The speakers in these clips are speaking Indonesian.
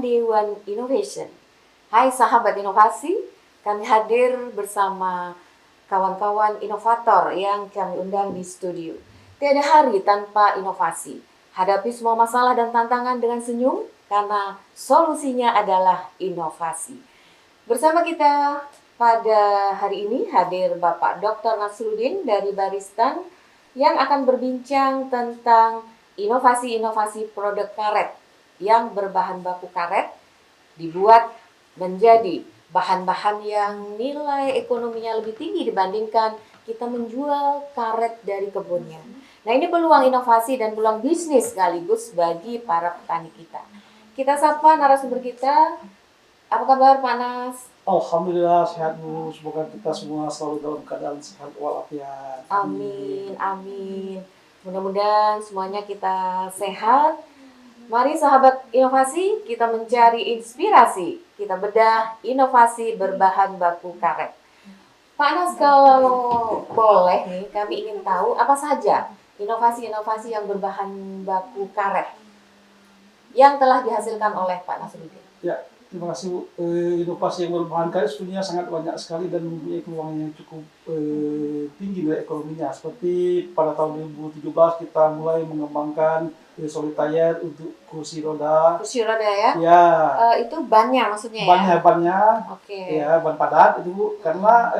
Day One Innovation. Hai sahabat inovasi, kami hadir bersama kawan-kawan inovator yang kami undang di studio. Tiada hari tanpa inovasi. Hadapi semua masalah dan tantangan dengan senyum, karena solusinya adalah inovasi. Bersama kita pada hari ini hadir Bapak Dr. Nasruddin dari Baristan yang akan berbincang tentang inovasi-inovasi produk karet yang berbahan baku karet dibuat menjadi bahan-bahan yang nilai ekonominya lebih tinggi dibandingkan kita menjual karet dari kebunnya. Nah, ini peluang inovasi dan peluang bisnis sekaligus bagi para petani kita. Kita sapa narasumber kita. Apa kabar Pak Nas? Alhamdulillah sehat Bu, semoga kita semua selalu dalam keadaan sehat walafiat. Amin, amin. Mudah-mudahan semuanya kita sehat. Mari sahabat inovasi, kita mencari inspirasi. Kita bedah inovasi berbahan baku karet. Pak Nas, kalau boleh nih, kami ingin tahu apa saja inovasi-inovasi yang berbahan baku karet yang telah dihasilkan oleh Pak Nasruddin. Ya, terima kasih Bu. Inovasi yang berbahan karet sebenarnya sangat banyak sekali dan mempunyai peluang yang cukup tinggi dari ekonominya. Seperti pada tahun 2017 kita mulai mengembangkan solitaire untuk kursi roda. Kursi roda ya? Ya. Itu bannya maksudnya ya? Bannya. Oke. Ya, ban padat itu Bu. Karena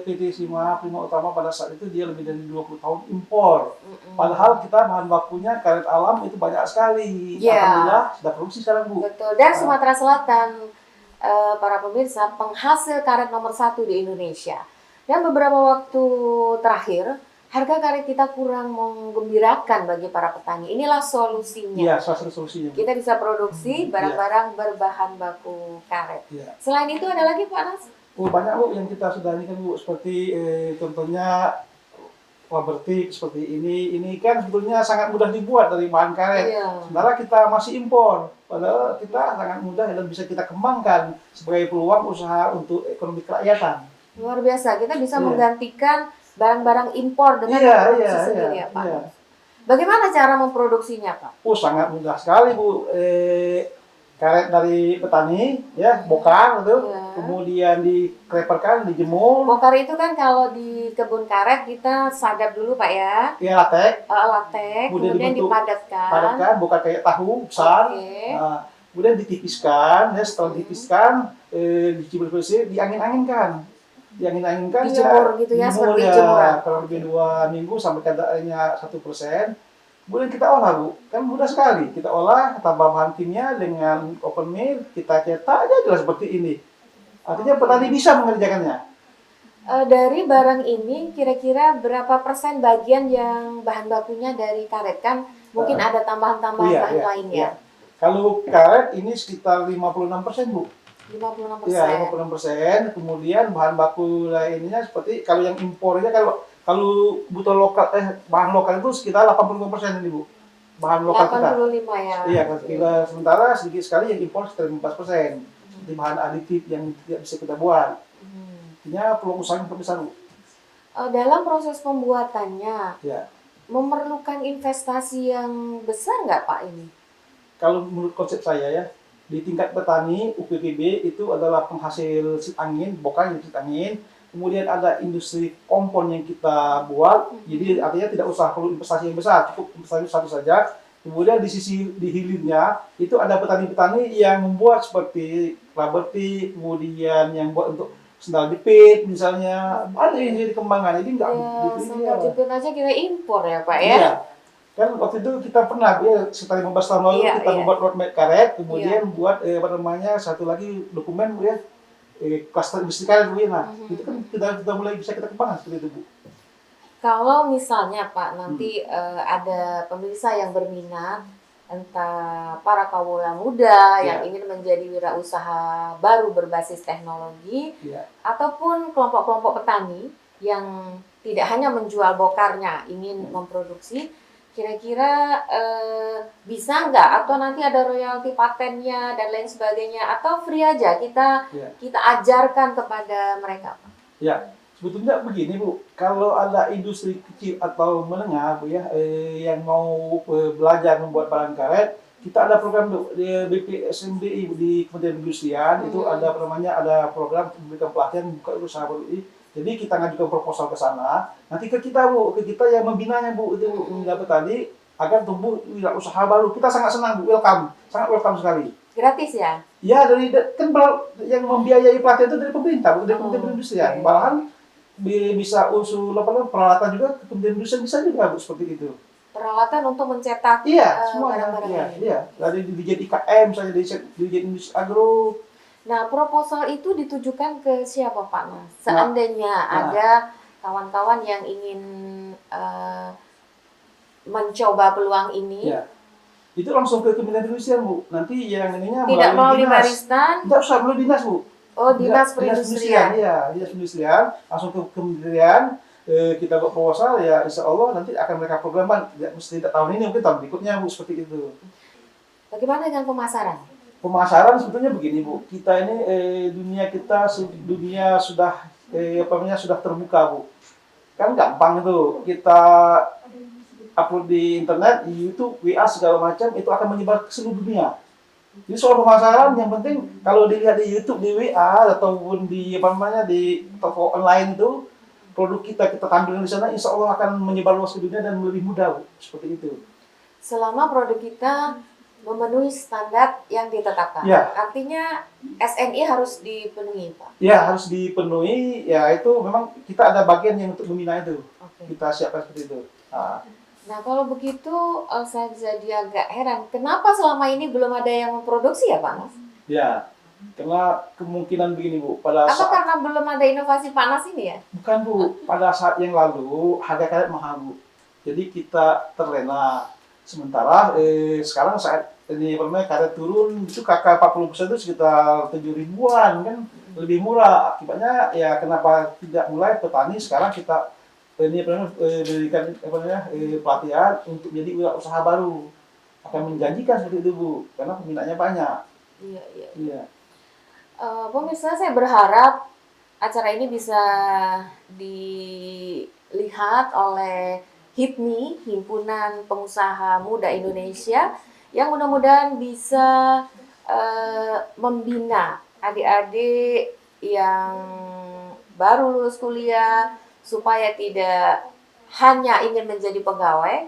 PT Sima Prima Utama pada saat itu dia lebih dari 20 tahun impor. Padahal kita bahan bakunya karet alam itu banyak sekali. Yeah. Alhamdulillah sudah produksi sekarang Bu. Betul. Dan Sumatera Selatan, para pemirsa, penghasil karet nomor 1 di Indonesia. Dan beberapa waktu terakhir, harga karet kita kurang menggembirakan bagi para petani. Inilah solusinya. Iya, salah satu solusinya. Kita bisa produksi barang-barang berbahan baku karet. Ya. Selain itu ada lagi Pak Nas? Oh, banyak Bu yang kita sudah ini kan Bu, seperti contohnya Wabertik seperti ini. Ini kan sebetulnya sangat mudah dibuat dari bahan karet. Iya. Sementara kita masih impor. Padahal kita sangat mudah dan bisa kita kembangkan sebagai peluang usaha untuk ekonomi kerakyatan. Luar biasa, kita bisa menggantikan barang-barang impor dengan produksi sendiri ya Pak. Iya. Bagaimana cara memproduksinya Pak? Oh, sangat mudah sekali Bu. Karet dari petani, ya, bokar gitu, kemudian dikreperkan, dijemur. Bokar itu kan kalau di kebun karet kita sadap dulu Pak ya? Iya, latek. Latek, kemudian dipadatkan. Bokar kayak tahu besar. Okay. Nah, kemudian ditipiskan, ya, setelah ditipiskan, dicibur-cibur, diangin-anginkan. Dijemur gitu ya, seperti jemuran. Kalau lebih 2 minggu sampai kadarnya 1%. Kemudian kita olah Bu, kan mudah sekali. Kita olah, tambah bahan kimia dengan open mill, kita cetak aja jelas seperti ini. Artinya petani bisa mengerjakannya. Dari barang ini kira-kira berapa persen bagian yang bahan bakunya dari karet? Kan mungkin ada tambahan-tambahan bahan lainnya. Iya. Kalau karet ini sekitar 56% Bu. 56%. Iya, 56%. Kemudian bahan baku lainnya seperti kalau yang impornya kalau butuh lokal bahan lokal itu sekitar 85% ini Bu. Bahan lokal 85 kita. ya. Iya, sementara sedikit sekali yang impor sekitar 15%. Seperti bahan aditif yang tidak bisa kita buat. Artinya peluang usahanya besar Bu. Dalam proses pembuatannya, Ya. memerlukan investasi yang besar nggak Pak ini? Kalau menurut konsep saya ya, di tingkat petani, UPPB itu adalah penghasil seat angin, bokar seat angin. Kemudian ada industri kompon yang kita buat, jadi artinya tidak usah perlu investasi yang besar, cukup investasi satu saja. Kemudian di sisi di hilirnya itu ada petani-petani yang membuat seperti Wabertik, kemudian yang buat untuk sendal jepit misalnya, ada yang jadi kembangan. Ini enggak sendal jepit aja kita impor ya Pak ya? Iya. Kan waktu itu kita pernah sekitar 15 tahun lalu kita membuat roadmap karet, kemudian buat satu lagi dokumen Bu ya. Cluster industri karet Bu ya. Nah, itu kan kita mulai bisa kita kembangkan seperti itu Bu. Kalau misalnya Pak nanti ada pemirsa yang berminat, entah para kawula muda yang ingin menjadi wirausaha baru berbasis teknologi, ataupun kelompok-kelompok petani yang tidak hanya menjual bokarnya, ingin memproduksi, kira-kira bisa nggak? Atau nanti ada royalti patennya dan lain sebagainya? Atau free aja kita ajarkan kepada mereka? Ya, sebetulnya begini Bu, kalau ada industri kecil atau menengah Bu ya, yang mau belajar membuat barang karet, Kita ada program di BPSMDI di Kementerian Perindustrian, itu ada apa namanya, ada program memberikan pelatihan buka usaha baru ini. Jadi kita ngajukan proposal ke sana, nanti ke kita Bu, ke kita yang membinanya Bu, itu mendapat tadi agar tumbuh usaha baru. Kita sangat senang Bu, sangat welcome sekali. Gratis ya? Ya kan yang membiayai pelatihan itu dari pemerintah, dari Kementerian Perindustrian. Malahan bisa usul apa namanya, peralatan juga ke Kementerian Perindustrian bisa juga Bu, seperti itu. Peralatan untuk mencetak Semuanya. barang-barang ini. Iya. Dari dirjen IKM, misalnya dirjen Industri Agro. Nah, proposal itu ditujukan ke siapa Pak Mas? Seandainya ada kawan-kawan yang ingin mencoba peluang ini. Ya. Itu langsung ke Kementerian Perindustrian Bu. Nanti yang ininya tidak melalui Baristan. Tidak usah melalui dinas Bu. Oh, dinas perindustrian. Iya, dinas perindustrian, langsung ke kementerian. Kita buat proposal, ya insya Allah nanti akan mereka programkan, ya, mesti tidak tahun ini, mungkin tahun berikutnya Bu, seperti itu. Bagaimana dengan pemasaran? Pemasaran sebetulnya begini Bu, kita ini dunia sudah sudah terbuka Bu. Kan gampang itu, kita upload di internet, di YouTube, WA segala macam, itu akan menyebar ke seluruh dunia. Jadi soal pemasaran yang penting kalau dilihat di YouTube, di WA ataupun di di toko online itu, produk kita tampilkan di sana, insya Allah akan menyebar luas ke dunia dan lebih mudah Bu. Seperti itu. Selama produk kita memenuhi standar yang ditetapkan. Ya. Artinya SNI harus dipenuhi Pak. Ya, harus dipenuhi. Ya itu memang kita ada bagian yang untuk membina itu. Okay. Kita siapkan seperti itu. Nah kalau begitu saya jadi agak heran, kenapa selama ini belum ada yang memproduksi ya Pak Nas? Ya, karena kemungkinan begini Bu, karena belum ada inovasi Pak Nas ini ya? Bukan Bu, pada saat yang lalu harga karet mahal Bu. Jadi kita terlena. Sementara sekarang saat ini karet turun, itu KK 40% itu sekitar 7 ribuan kan, lebih murah. Akibatnya ya kenapa tidak mulai petani sekarang kita berikan pelatihan untuk jadi usaha baru, akan menjanjikan seperti itu Bu, karena peminatnya banyak. Iya. Pemirsa, saya berharap acara ini bisa dilihat oleh HIPMI, Himpunan Pengusaha Muda Indonesia, yang mudah-mudahan bisa membina adik-adik yang baru lulus kuliah, supaya tidak hanya ingin menjadi pegawai,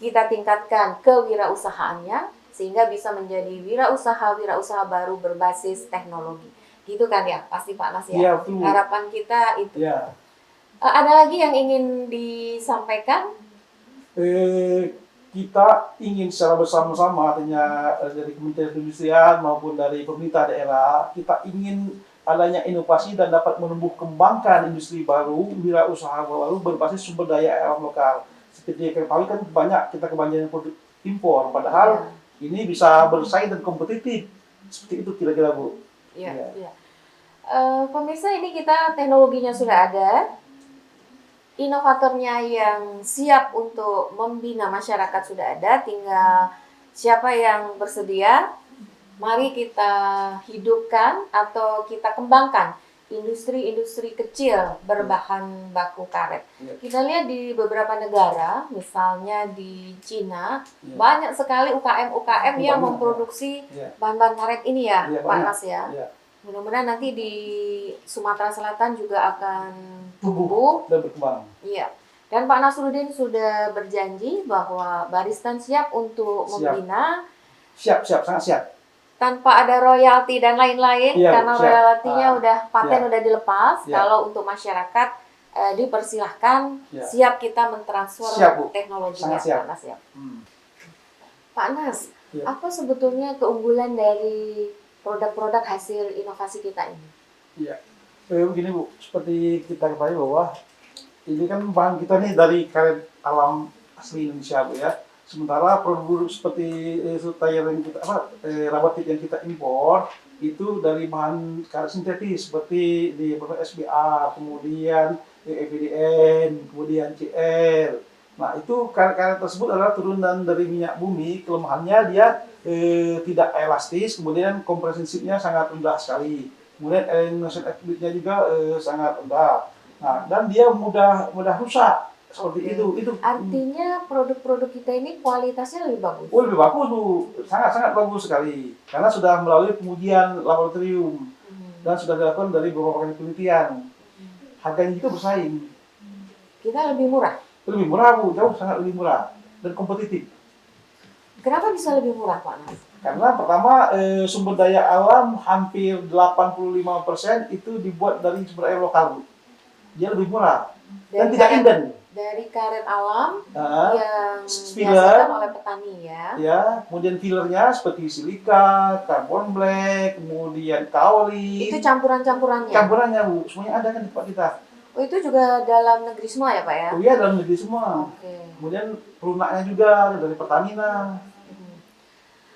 kita tingkatkan kewirausahaannya sehingga bisa menjadi wirausaha baru berbasis teknologi. Gitu kan ya, pasti Pak Nas ya. Ya, betul. Harapan kita itu. Ya. Ada lagi yang ingin disampaikan? Kita ingin secara bersama-sama, artinya dari Kementerian Perindustrian maupun dari pemerintah daerah, kita ingin adanya inovasi dan dapat menumbuh kembangkan industri baru, wirausaha baru berbasis sumber daya alam lokal. Seperti yang ketahui kan banyak kita kebanyakan produk impor, padahal ini bisa bersaing dan kompetitif. Seperti itu kira-kira Bu. Iya. Pemirsa, ini kita teknologinya sudah ada, inovatornya yang siap untuk membina masyarakat sudah ada, tinggal siapa yang bersedia. Mari kita hidupkan atau kita kembangkan industri-industri kecil berbahan baku karet. Kita lihat di beberapa negara, misalnya di Cina, banyak sekali UKM yang memproduksi bahan-bahan karet ini ya, Pak Nas ya. Mudah-mudahan nanti di Sumatera Selatan juga akan tumbuh dan berkembang. Iya. Dan Pak Nasruddin sudah berjanji bahwa Baristan siap untuk membina. Sangat siap. Tanpa ada royalti dan lain-lain, karena royaltinya paten udah dilepas. Kalau untuk masyarakat dipersilahkan, siap kita mentransfer teknologinya. Pak Nas ya. Pak Nas, apa sebetulnya keunggulan dari produk-produk hasil inovasi kita ini? Iya, begini Bu, seperti kita ketahui bahwa ini kan bahan kita nih dari karet alam asli Indonesia Bu ya. Sementara produk seperti tayar yang kita rubber tip yang kita impor itu dari bahan karet sintetis seperti di SBA, kemudian EVDN, kemudian CR. Nah itu karet-karet tersebut adalah turunan dari minyak bumi. Kelemahannya dia tidak elastis, kemudian kompresinya sangat rendah sekali. Kemudian elimination activity-nya juga sangat rendah. Nah dan dia mudah rusak Seperti Oke. itu. Artinya produk-produk kita ini kualitasnya lebih bagus. Oh, lebih bagus Bu, sangat-sangat bagus sekali. Karena sudah melalui pengujian laboratorium Hmm. dan sudah dilakukan dari beberapa kali penelitian. Harganya juga bersaing. Kita lebih murah. Lebih murah Bu, jauh sangat lebih murah dan kompetitif. Kenapa bisa lebih murah, Pak Nas? Karena pertama sumber daya alam hampir 85% itu dibuat dari sumber air lokal Bu. Dia lebih murah dan tidak inden. Dari karet alam Nah, yang filler, dihasilkan oleh petani ya. ya, kemudian fillernya seperti silika, carbon black, kemudian kaolin. Itu campurannya. Campurannya Bu, semuanya ada kan di tempat kita. Oh, itu juga dalam negeri semua ya, Pak ya? Oh iya, dalam negeri semua. Oke. Kemudian pelunaknya juga dari Pertamina.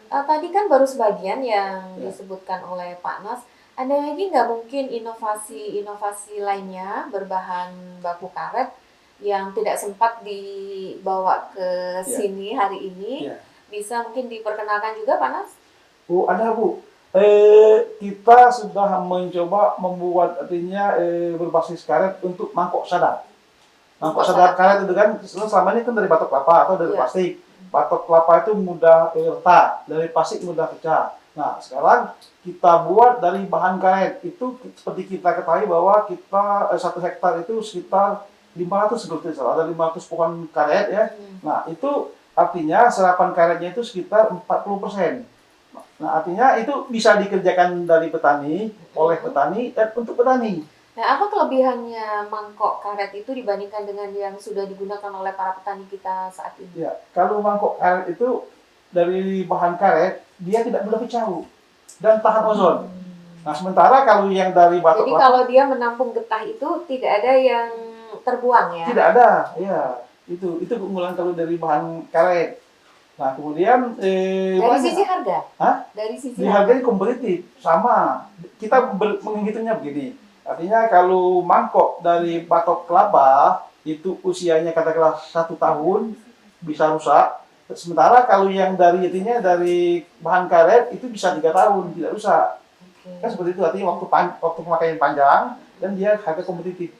Tadi kan baru sebagian yang Ya. disebutkan oleh Pak Nas. Ada lagi nggak mungkin inovasi-inovasi lainnya berbahan baku karet yang tidak sempat dibawa ke sini hari ini? Ya. Bisa mungkin diperkenalkan juga, Pak Nas? Bu, ada Bu. Kita sudah mencoba membuat artinya berbasis karet untuk mangkok sadar. Mangkok sadar karet itu kan selama ini kan dari batok kelapa atau dari plastik. Batok kelapa itu mudah retak, dari plastik mudah pecah. Nah, sekarang kita buat dari bahan karet. Itu seperti kita ketahui bahwa kita 1 hektar itu sekitar 500 seperti ada 500 pohon karet ya. Nah, itu artinya serapan karetnya itu sekitar 40%. Nah, artinya itu bisa dikerjakan dari petani, oleh petani, dan untuk petani. Nah, apa kelebihannya mangkok karet itu dibandingkan dengan yang sudah digunakan oleh para petani kita saat ini? Ya, kalau mangkok karet itu dari bahan karet, dia tidak mudah pecah dan tahan ozon. Nah, sementara kalau yang dari batok Jadi kalau dia menampung getah itu tidak ada yang terbuang ya? Tidak ada, ya. Itu keunggulan kalau dari bahan karet. Nah, kemudian dari sisi harga? Dari sisi harganya kompetitif, sama. Kita menghitungnya begini. Artinya kalau mangkok dari batok kelapa itu usianya katakanlah 1 tahun bisa rusak. Sementara kalau yang dari bahan karet itu bisa 3 tahun tidak rusak. Kan seperti itu, artinya waktu pemakaian panjang dan dia harga kompetitif.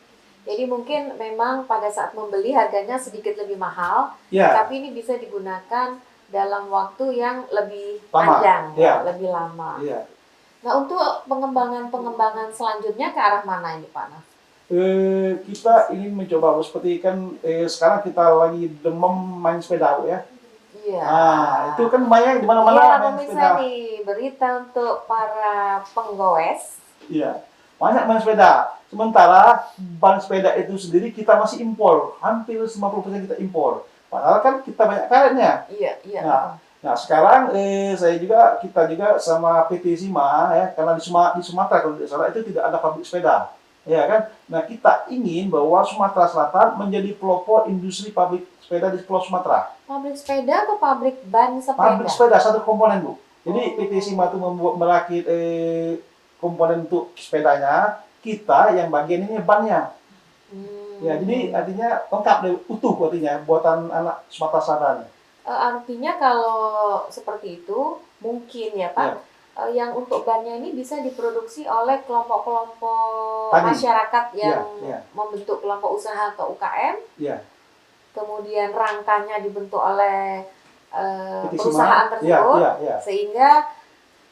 Jadi mungkin memang pada saat membeli harganya sedikit lebih mahal, tapi ini bisa digunakan dalam waktu yang lebih panjang, lebih lama. Nah, untuk pengembangan selanjutnya ke arah mana ini, Pak Nas? Kita ingin mencoba seperti kan sekarang kita lagi demam main sepeda ya. Iya. Nah, itu kan lumayan di mana-mana main sepeda. Nih, berita untuk para penggoes. Iya. Banyak main sepeda. Sementara ban sepeda itu sendiri kita masih impor. Hampir 50% kita impor. Padahal kan kita banyak karetnya. Iya. Nah sekarang kita juga sama PT Sima ya, karena di Sumatera kalau tidak salah itu tidak ada pabrik sepeda. Ya kan? Nah, kita ingin bahwa Sumatera Selatan menjadi pelopor industri pabrik sepeda di Pulau Sumatera. Pabrik sepeda atau pabrik ban sepeda? Pabrik sepeda, satu komponen, Bu. Jadi PT Sima itu merakit komponen untuk sepedanya, kita yang bagian ini bannya. Ya, jadi artinya lengkap utuh artinya buatan anak Sumatera Selatan. Artinya kalau seperti itu mungkin ya Pak, yang untuk bannya ini bisa diproduksi oleh kelompok-kelompok masyarakat yang membentuk kelompok usaha atau UKM. Kemudian rangkanya dibentuk oleh perusahaan tersebut, sehingga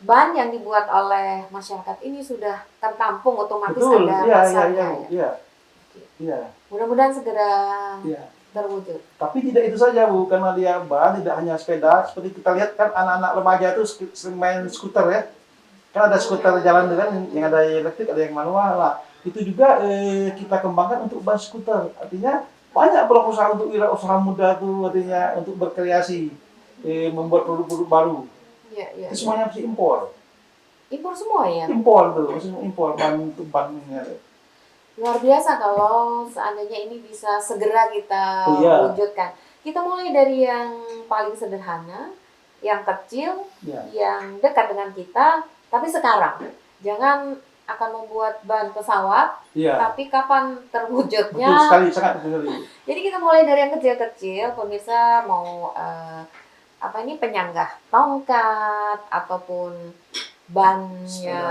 ban yang dibuat oleh masyarakat ini sudah tertampung otomatis ada pasarnya. Mudah-mudahan segera terwujud. Tapi tidak itu saja Bu, karena dia ban tidak hanya sepeda, seperti kita lihat kan anak-anak remaja itu sering main skuter ya. Kan ada skuter jalan dengan yang ada elektrik, ada yang manual lah. Itu juga kita kembangkan untuk ban skuter. Artinya banyak pelaku usaha untuk wirausaha muda tuh artinya untuk berkreasi, membuat produk-produk baru. Itu semuanya mesti impor. Impor semua ya? Impor tuh, mesti impor ban-bannya. Luar biasa kalau seandainya ini bisa segera kita wujudkan. Kita mulai dari yang paling sederhana, yang kecil, yang dekat dengan kita, tapi sekarang. Jangan akan membuat ban pesawat, tapi kapan terwujudnya? Betul sekali, sangat betul sekali. Jadi kita mulai dari yang kecil-kecil, pemirsa mau penyanggah tongkat, ataupun bannya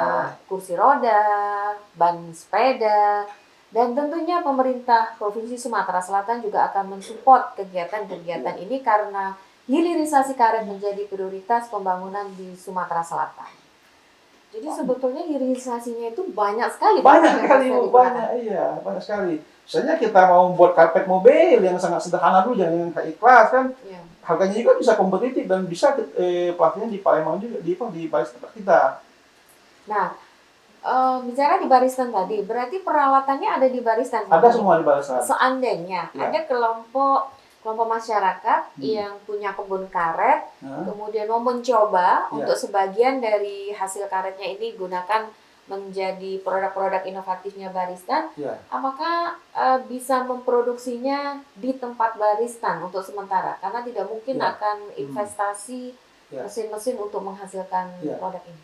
kursi roda, ban sepeda. Dan tentunya pemerintah Provinsi Sumatera Selatan juga akan mensupport kegiatan-kegiatan ini karena hilirisasi karet menjadi prioritas pembangunan di Sumatera Selatan. Jadi sebetulnya hilirisasinya itu banyak sekali. Banyak yang sekali, bisa Bu, digunakan. banyak, iya, banyak sekali. Misalnya kita mau buat karpet mobil yang sangat sederhana dulu, jangan yang kayak ikhlas kan, Iya. harganya juga bisa kompetitif dan bisa pelatihannya di Palembang juga, di baris tempat kita. Nah, bicara di Baristan tadi, berarti peralatannya ada di Baristan. Ada semua di barisan. Seandainya Ya. ada kelompok masyarakat yang punya kebun karet, Nah, kemudian mau mencoba Ya. untuk sebagian dari hasil karetnya ini gunakan menjadi produk-produk inovatifnya Baristan, ya. apakah bisa memproduksinya di tempat Baristan untuk sementara? Karena tidak mungkin Ya. akan investasi Ya. mesin-mesin untuk menghasilkan Ya. produk ini.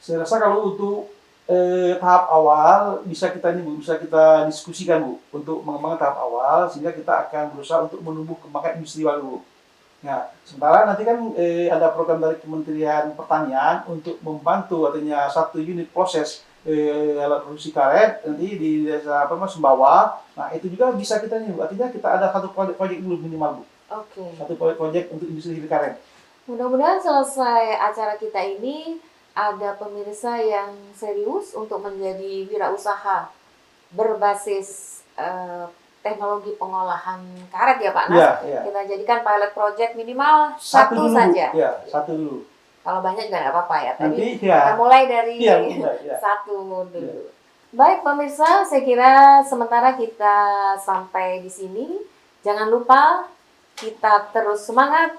Saya rasa kalau untuk tahap awal bisa kita diskusikan, Bu, untuk mengembangkan tahap awal sehingga kita akan berusaha untuk menumbuh kembangkan industri baru. Nah, sementara nanti kan ada program dari Kementerian Pertanian untuk membantu artinya satu unit proses alat produksi karet nanti di desa Sumbawa. Nah, itu juga bisa kita nih, Bu. Artinya kita ada satu proyek dulu minimal, Bu. Oke. Satu proyek untuk industri karet. Mudah-mudahan selesai acara kita ini ada pemirsa yang serius untuk menjadi wirausaha berbasis teknologi pengolahan karet ya Pak Nas. Iya, iya. Kita jadikan pilot project minimal Satu satu dulu, saja. Bu. Ya, satu dulu. Kalau banyak juga nggak apa-apa ya. Tadi Nanti kita ya. mulai dari Iya, mulai, ya. satu dulu. Baik pemirsa, saya kira sementara kita sampai di sini. Jangan lupa kita terus semangat,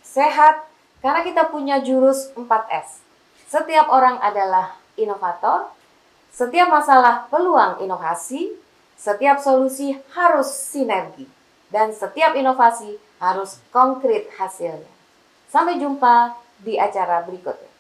sehat, karena kita punya jurus 4S. Setiap orang adalah inovator, setiap masalah peluang inovasi, setiap solusi harus sinergi, dan setiap inovasi harus konkret hasilnya. Sampai jumpa di acara berikutnya.